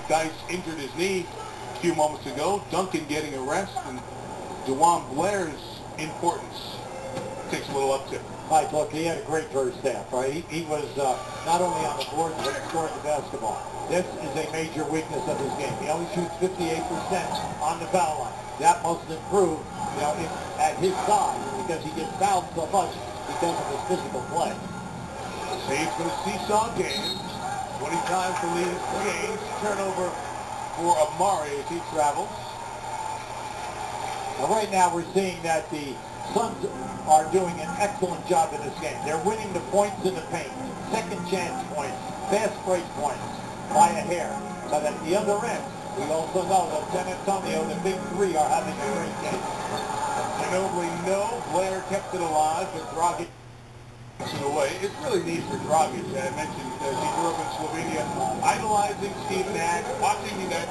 Dice injured his knee a few moments ago. Duncan getting a rest, and DeJuan Blair's importance takes a little uptick. Right, look, he had a great first half, right? He was not only on the board, but he scored the basketball. This is a major weakness of his game. He only shoots 58% on the foul line. That must improve, at his size, because he gets fouled so much because of his physical play. Saves for the seesaw game. 20 times to lead the game. Turnover for Amari as he travels. Now, right now, we're seeing that the Suns are doing an excellent job in this game. They're winning the points in the paint, second chance points, fast break points by a hair. But at the other end, we also know that San Antonio, the big three, are having a great game. Ginobili, no. Blair kept it alive, but Dragic in a way. It's really neat for Dragic. I mentioned he grew up in Slovenia, idolizing Steve Nash, watching that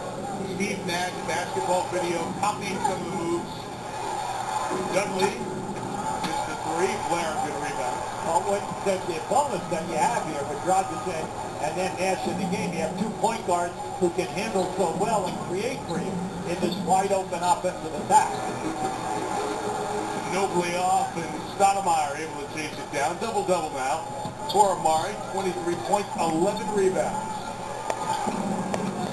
Steve Nash basketball video, copying some of the moves. Dudley is the three. Blair a good rebound. Well, the bonus that you have here with Dragic and then Nash in the game, you have 2 point guards who can handle so well and create for you in this wide open offensive attack. Ginobili off, and Stoudemire able to chase it down. Double-double now for Amari. 23 points, 11 rebounds.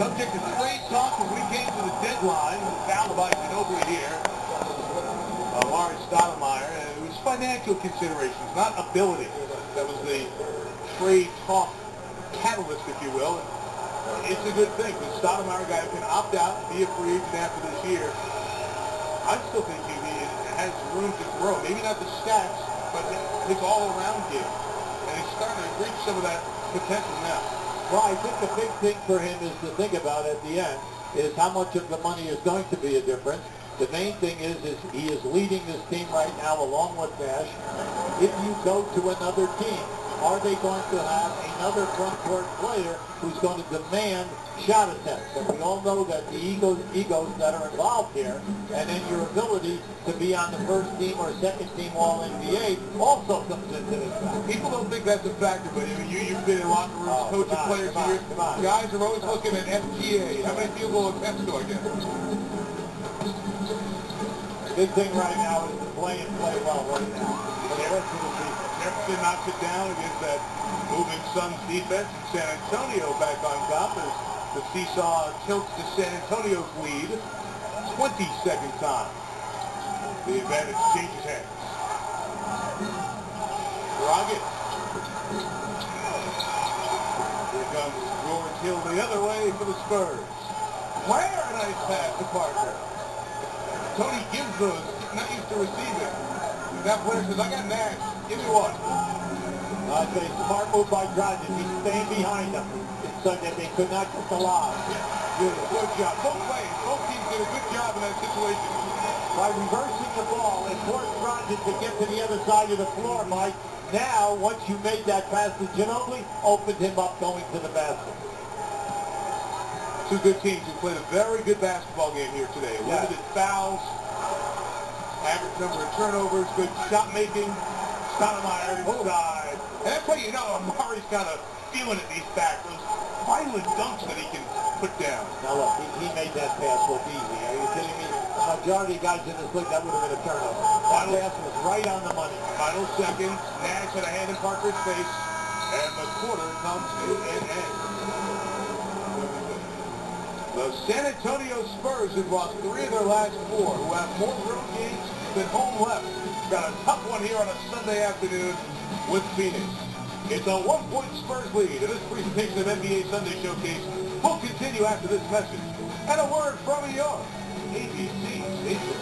Subject to trade talk when we came to the deadline. Fouled by Ginobili here. Amari Stoudemire. It was financial considerations, not ability. That was the trade talk catalyst, if you will. It's a good thing, because Stoudemire guy can opt out, be a free agent after this year. I still think he has room to grow. Maybe not the stats, but his all-around game. And he's starting to reach some of that potential now. Well, I think the big thing for him is to think about at the end is how much of the money is going to be a difference. The main thing is he is leading this team right now along with Nash. If you go to another team, are they going to have another front court player who's going to demand shot attempts? And we all know that the egos that are involved here, and then your ability to be on the first team or second team All-NBA also comes into this factor. People don't think that's a factor, but you've been in locker rooms, coaching players here. Guys are always looking at FGA. How many field goal attempts do I get? The big thing right now is to play and play well right now for the rest of the season. Jefferson knocks it down against that moving Suns defense. San Antonio back on top as the seesaw tilts to San Antonio's lead. 22nd time. The advantage changes hands. Dragic. Here comes George Hill the other way for the Spurs. Where a nice pass to Parker. Tony gives those, not used to receiving. That player says, I got Nash. Give me one. It's a smart move by Dragic. He's staying behind them so that they could not get the lob. Good job. Both ways. Both teams did a good job in that situation. By reversing the ball, it forced Dragic to get to the other side of the floor, Mike. Now, once you made that pass to Ginobili, opened him up going to the basket. Two good teams who played a very good basketball game here today. Limited fouls, average number of turnovers, good shot making. Stoudemire inside. And that's what Amari's kind of feeling it, these back. Those violent dunks that he can put down. Now look, he made that pass look easy. Are you kidding me? The majority of guys in this league, that would have been a turnover. That pass was right on the money. Final seconds. Nash had a hand in Parker's face. And the quarter comes to an end. The San Antonio Spurs have lost 3 of their last 4, who have more road games than home left. Got a tough one here on a Sunday afternoon with Phoenix. It's a 1-point Spurs lead in this presentation of NBA Sunday Showcase. We'll continue after this message. And a word from New York, ABC Station.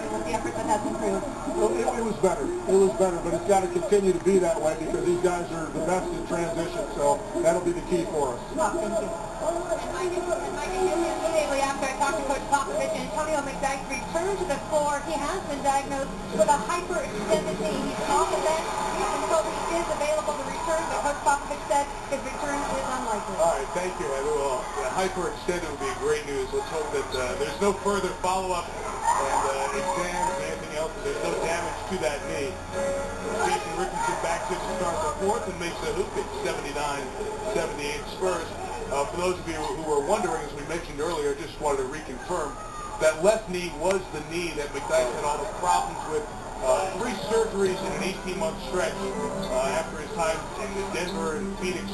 With the effort that has improved. Well, it was better. It was better, but it's got to continue to be that way because these guys are the best in transition, so that'll be the key for us. Oh, thank you. Immediately after I talked to Coach Popovich, Antonio McDyke returned to the floor. He has been diagnosed with a hyperextended knee. He's off the bench until he is available to return, but Coach Popovich said his return is unlikely. All right, thank you, Heather. Well, hyperextended would be great news. Let's hope that there's no further follow-up and exams and anything else. There's no damage to that knee. Jason Richardson back fourth and makes a hoop. It's 79-78 Spurs. For those of you who were wondering, as we mentioned earlier, just wanted to reconfirm that left knee was the knee that McDyke had all the problems with. 3 surgeries in an 18-month stretch after his time in the Denver and Phoenix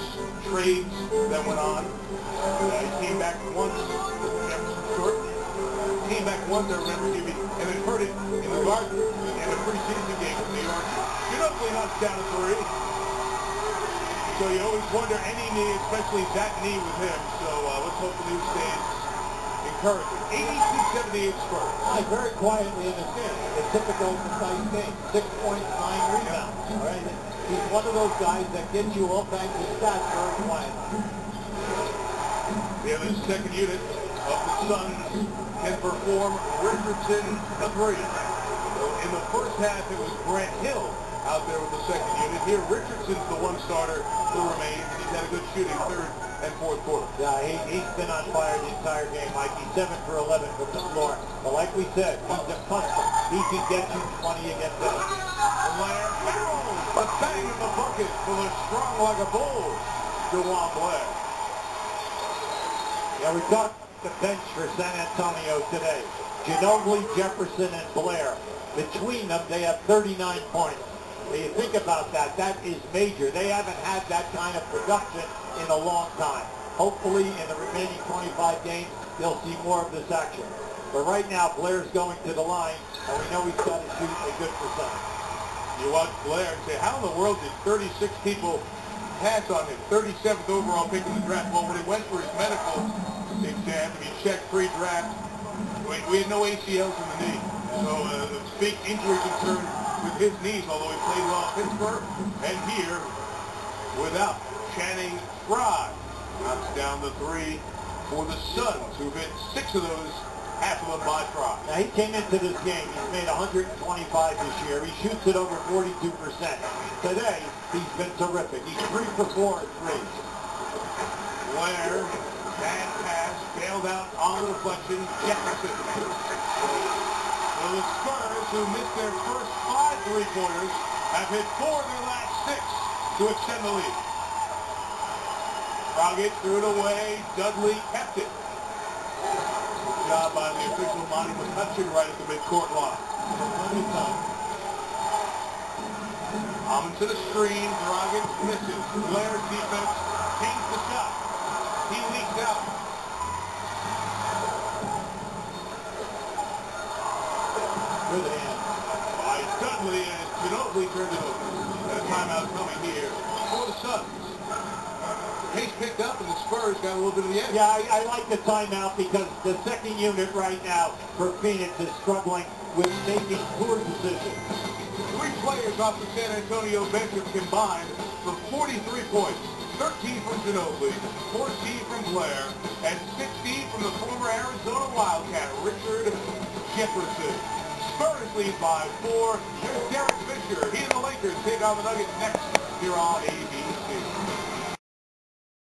trades that went on. He came back once, Jefferson short. Came back once, I remember, and then hurt it in the Garden in a preseason game with New York. Ginobili knocks down a 3. So you always wonder any knee, especially that knee with him. So let's hope the news stays encouraging. 82-78 Spurs. Very quietly in this game. A typical precise game. 6 points, 9 rebounds. All right. He's one of those guys that gets you all kinds of stats very quietly. The other second unit of the Suns can perform Richardson a 3. So in the first half, it was Grant Hill out there with the second unit. Here, Richardson's the one starter who remains, and he's had a good shooting third and fourth quarter. Yeah, he's been on fire the entire game, Mike. He's 7 for 11 from the floor. But like we said, he's a custom. He can get you 20 against them. Blair barrels the bang in the bucket for the strong like a bull, DeJuan Blair. Yeah, we talked the bench for San Antonio today. Ginobili, Jefferson, and Blair. Between them, they have 39 points. When you think about that, that is major. They haven't had that kind of production in a long time. Hopefully, in the remaining 25 games, they'll see more of this action. But right now, Blair's going to the line, and we know he's got to shoot a good percentage. You watch Blair and say, how in the world did 36 people pass on him? 37th overall pick in the draft. Well, when he went for his medical exam to be checked pre-draft, we had no ACLs in the knee. So the big injury concern with his knees, although he played well at Pittsburgh, and here without. Channing Frye knocks down the 3 for the Suns, who've hit 6 of those, half of them by Frye. Now, he came into this game, he's made 125 this year. He shoots it over 42%. Today, he's been terrific. He's 3 for 4 at 3. Blair, bad pass, bailed out on the deflection, Jefferson. So the Spurs, who missed their first 5 3-pointers, have hit 4 of their last 6 to extend the lead. Roggett threw it away. Dudley kept it. Good job by the official, Monty McCutcheon, right at the midcourt line. Almond to the screen. Roggett misses. Blair's defense changes the shot. He leaks out. Good hand. By Dudley, and Ginobili turned it over. And a timeout coming here for the Suns. Pace picked up, and the Spurs got a little bit of the edge. Yeah, I like the timeout because the second unit right now for Phoenix is struggling with making poor decisions. 3 players off the San Antonio bench have combined for 43 points. 13 from Ginobili, 14 from Blair, and 16 from the former Arizona Wildcat, Richard Jefferson. Spurs lead by 4. Here's Derek Fisher. He and the Lakers take on the Nuggets next here on